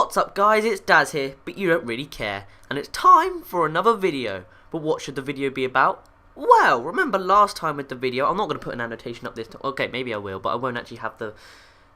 What's up guys, it's Daz here, but you don't really care, and it's time for another video. But what should the video be about? Well, remember last time with the video, I'm not going to put an annotation up this time. Okay, maybe I will, but I won't actually have the...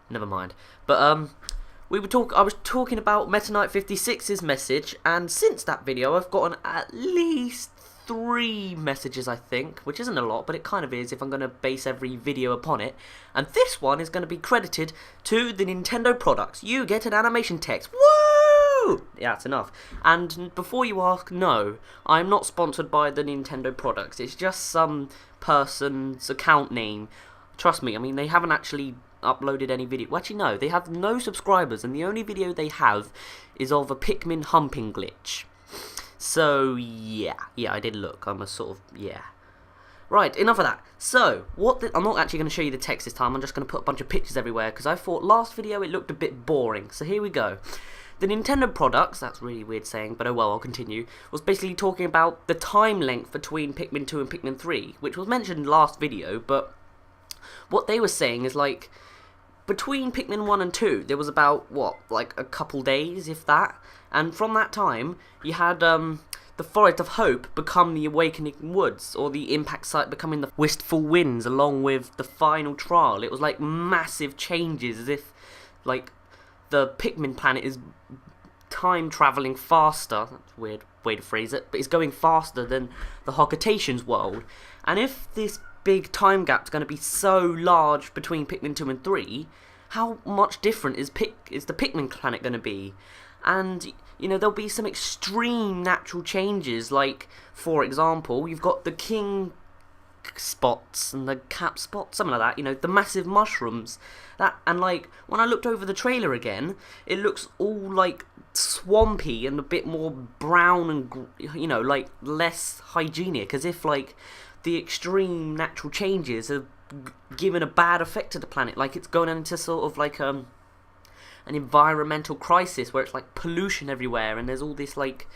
Never mind. But I was talking about Meta Knight 56's message, and since that video I've gotten at least 3 messages, I think, which isn't a lot, but it kind of is if I'm going to base every video upon it. And this one is going to be credited to the Nintendo products. You get an animation text. Woo! Yeah, that's enough. And before you ask, no, I'm not sponsored by the Nintendo products. It's just some person's account name. Trust me, I mean, they haven't actually uploaded any video. Well, actually, no, they have no subscribers, and the only video they have is of a Pikmin humping glitch. So, yeah, I did look. I'm a sort of, yeah. Right, enough of that. So, I'm not actually going to show you the text this time. I'm just going to put a bunch of pictures everywhere, because I thought last video it looked a bit boring. So here we go. The Nintendo products, that's really weird saying, but oh well, I'll continue, was basically talking about the time length between Pikmin 2 and Pikmin 3, which was mentioned last video, but what they were saying is, like, between Pikmin 1 and 2, there was about, what, like a couple days, if that? And from that time, you had the Forest of Hope become the Awakening Woods, or the Impact Site becoming the Wistful Winds, along with the final trial. It was like massive changes, as if, like, the Pikmin planet is time-travelling faster. That's a weird way to phrase it, but it's going faster than the Hogatation's world. And if this big time gap's going to be so large between Pikmin 2 and 3, how much different is the Pikmin planet going to be? And, you know, there'll be some extreme natural changes, like, for example, you've got the king spots and the cap spots, something like that, you know, the massive mushrooms. And, like, when I looked over the trailer again, it looks all, like, swampy and a bit more brown and, you know, like, less hygienic, as if, like, the extreme natural changes have given a bad effect to the planet, like it's going into sort of like an environmental crisis where it's like pollution everywhere and there's all this like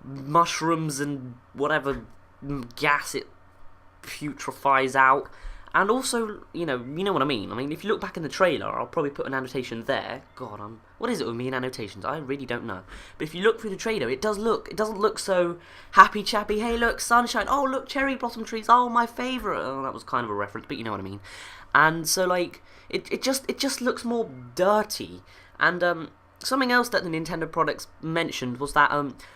mushrooms and whatever gas it putrefies out. And also, you know what I mean. I mean, if you look back in the trailer, I'll probably put an annotation there. God, what is it with me and annotations? I really don't know. But if you look through the trailer, it doesn't look so happy chappy. Hey, look, sunshine. Oh, look, cherry blossom trees. Oh, my favourite. Oh, that was kind of a reference, but you know what I mean. And so, like, it just looks more dirty. And something else that the Nintendo products mentioned was that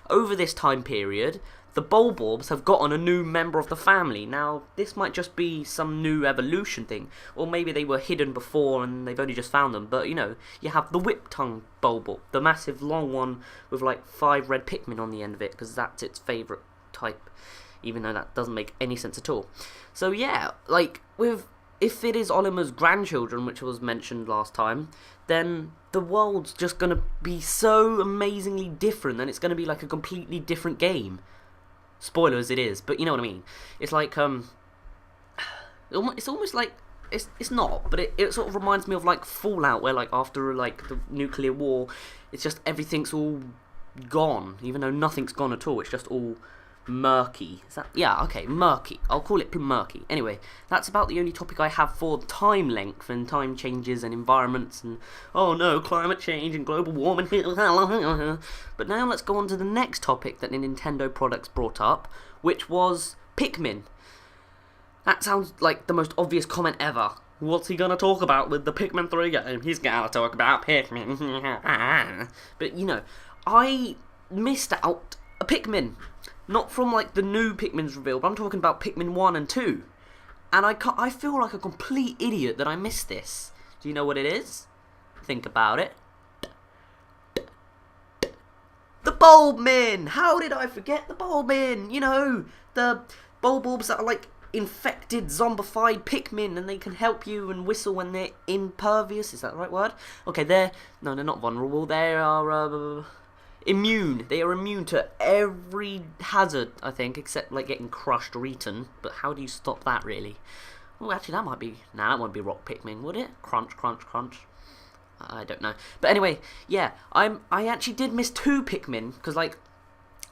over this time period, the Bulborbs have gotten a new member of the family. Now, this might just be some new evolution thing, or maybe they were hidden before and they've only just found them, but, you know, you have the Whip-tongue Bulborb, the massive long one with, like, 5 red Pikmin on the end of it, because that's its favourite type, even though that doesn't make any sense at all. So, yeah, like, if it is Oliver's grandchildren, which was mentioned last time, then the world's just going to be so amazingly different, and it's going to be like a completely different game. Spoiler as it is, but you know what I mean. It's like, it's almost like, it's not, but it sort of reminds me of like Fallout, where like after like the nuclear war, it's just everything's all gone, even though nothing's gone at all, it's just all murky. Is that, yeah, okay, murky. I'll call it murky. Anyway, that's about the only topic I have for time length and time changes and environments and, oh no, climate change and global warming. But now let's go on to the next topic that the Nintendo products brought up, which was Pikmin. That sounds like the most obvious comment ever. What's he gonna talk about with the Pikmin 3 game? He's gonna talk about Pikmin. But, you know, I missed out a Pikmin. Not from, like, the new Pikmin's reveal, but I'm talking about Pikmin 1 and 2. And I feel like a complete idiot that I missed this. Do you know what it is? Think about it. The Bulbmin! How did I forget the Bulbmin? You know, the Bulborbs that are, like, infected, zombified Pikmin, and they can help you and whistle when they're impervious. Is that the right word? Okay, they're not vulnerable. They are, immune. They are immune to every hazard, I think, except like getting crushed or eaten. But how do you stop that, really? Oh, actually, that might be... Nah, that won't be Rock Pikmin, would it? Crunch, crunch, crunch. I don't know. But anyway, yeah, I actually did miss 2 Pikmin, because, like,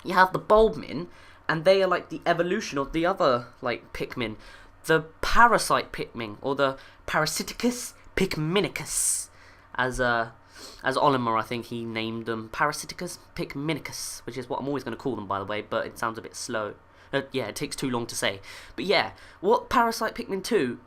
you have the Bulbmin, and they are, like, the evolution of the other, like, Pikmin. The Parasite Pikmin, or the Parasiticus Pikminicus, as, As Olimar, I think he named them Parasiticus Pikminicus, which is what I'm always going to call them, by the way, but it sounds a bit slow. Yeah, it takes too long to say. But yeah, what Parasite Pikmin 2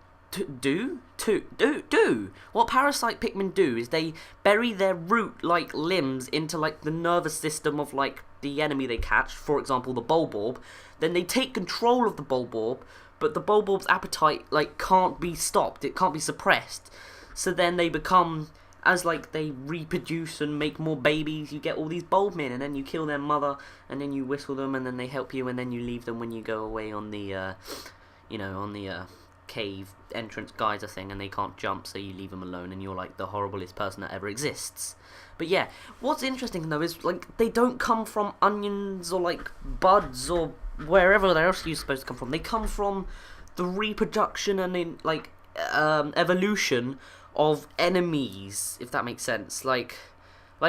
what Parasite Pikmin do is they bury their root-like limbs into like the nervous system of like the enemy they catch, for example the Bulborb. Then they take control of the Bulborb, but the Bulborb's appetite like can't be stopped, it can't be suppressed. So then they become, as like they reproduce and make more babies, you get all these Bulbmin, and then you kill their mother, and then you whistle them, and then they help you, and then you leave them when you go away on the cave entrance geyser thing, and they can't jump, so you leave them alone, and you're like the horriblest person that ever exists. But yeah, what's interesting though is like they don't come from onions or like buds or wherever else you're supposed to come from. They come from the reproduction and evolution of enemies, if that makes sense. Like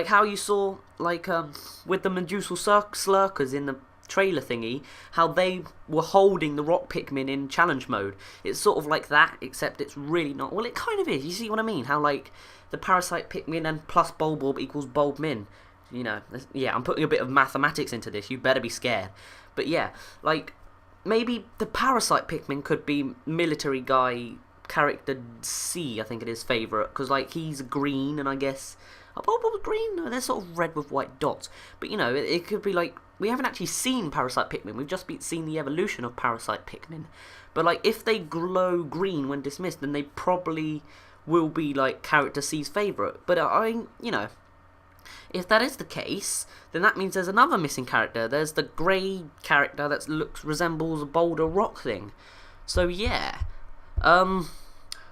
how you saw with the Medusal Slurkers in the trailer thingy, how they were holding the rock Pikmin in challenge mode. It's sort of like that, except it's really not. Well, it kind of is. You see what I mean? How like the Parasite Pikmin and plus Bulborb equals Bulbmin. You know, yeah, I'm putting a bit of mathematics into this. You better be scared. But yeah, like maybe the Parasite Pikmin could be military guy character C, I think it is, favourite, because like he's green, and I guess Bulborb's green. No, they're sort of red with white dots. But you know, it could be like, we haven't actually seen Parasite Pikmin. We've just seen the evolution of Parasite Pikmin. But like, if they glow green when dismissed, then they probably will be like character C's favourite. But you know, if that is the case, then that means there's another missing character. There's the grey character that resembles a boulder rock thing. So yeah,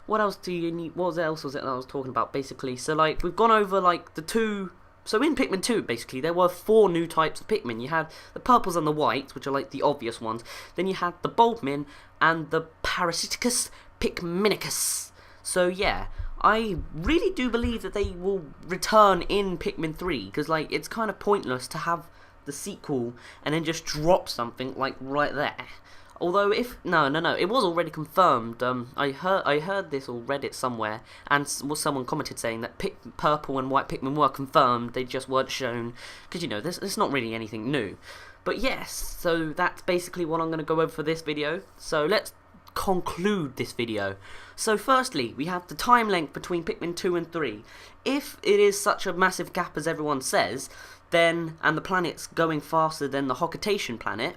what else do you need? What else was it that I was talking about, basically? So like, we've gone over like the two. So in Pikmin 2, basically, there were 4 new types of Pikmin. You had the purples and the whites, which are like the obvious ones. Then you had the Bulbmin and the Parasiticus Pikminicus. So yeah, I really do believe that they will return in Pikmin 3, because like, it's kind of pointless to have the sequel and then just drop something like right there. Although no, it was already confirmed. I heard this or read it somewhere, and someone commented saying that purple and white Pikmin were confirmed. They just weren't shown, because you know, there's not really anything new. But yes, so that's basically what I'm going to go over for this video. So let's conclude this video. So firstly, we have the time length between Pikmin 2 and 3. If it is such a massive gap as everyone says, then, and the planet's going faster than the Hocketation planet,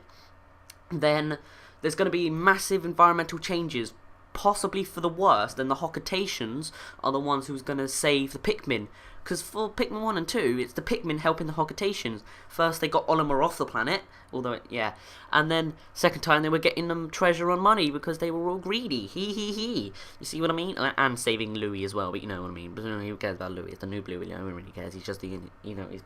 then there's going to be massive environmental changes, possibly for the worse. Then the Hocketations are the ones who's going to save the Pikmin. Because for Pikmin 1 and 2, it's the Pikmin helping the Hocketations. First, they got Olimar off the planet, although, yeah. And then, second time, they were getting them treasure and money because they were all greedy. Hee. You see what I mean? And saving Louis as well, but you know what I mean. But who cares about Louis? It's the new Louis. No one really cares. He's just the, you know, he's...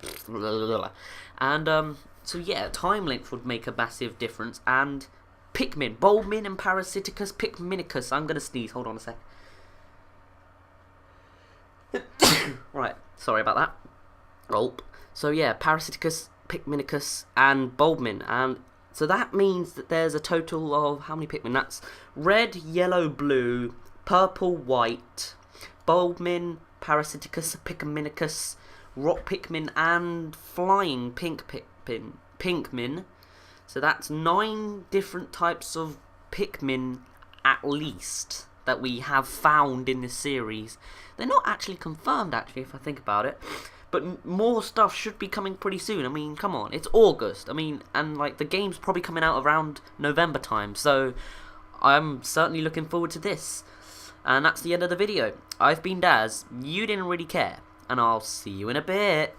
And, so yeah, time length would make a massive difference. And Pikmin, Bulbmin and Parasiticus Pikminicus. I'm going to sneeze. Hold on a sec. Right, sorry about that. Gulp. So yeah, Parasiticus, Pikminicus, and Bulbmin, and so that means that there's a total of how many Pikmin? That's red, yellow, blue, purple, white, Bulbmin, Parasiticus, Pikminicus, rock Pikmin, and flying Pinkmin. So that's 9 different types of Pikmin at least that we have found in this series. They're not actually confirmed, actually, if I think about it. But more stuff should be coming pretty soon. I mean, come on, it's August. I mean, and like the game's probably coming out around November time. So I'm certainly looking forward to this. And that's the end of the video. I've been Daz. You didn't really care. And I'll see you in a bit.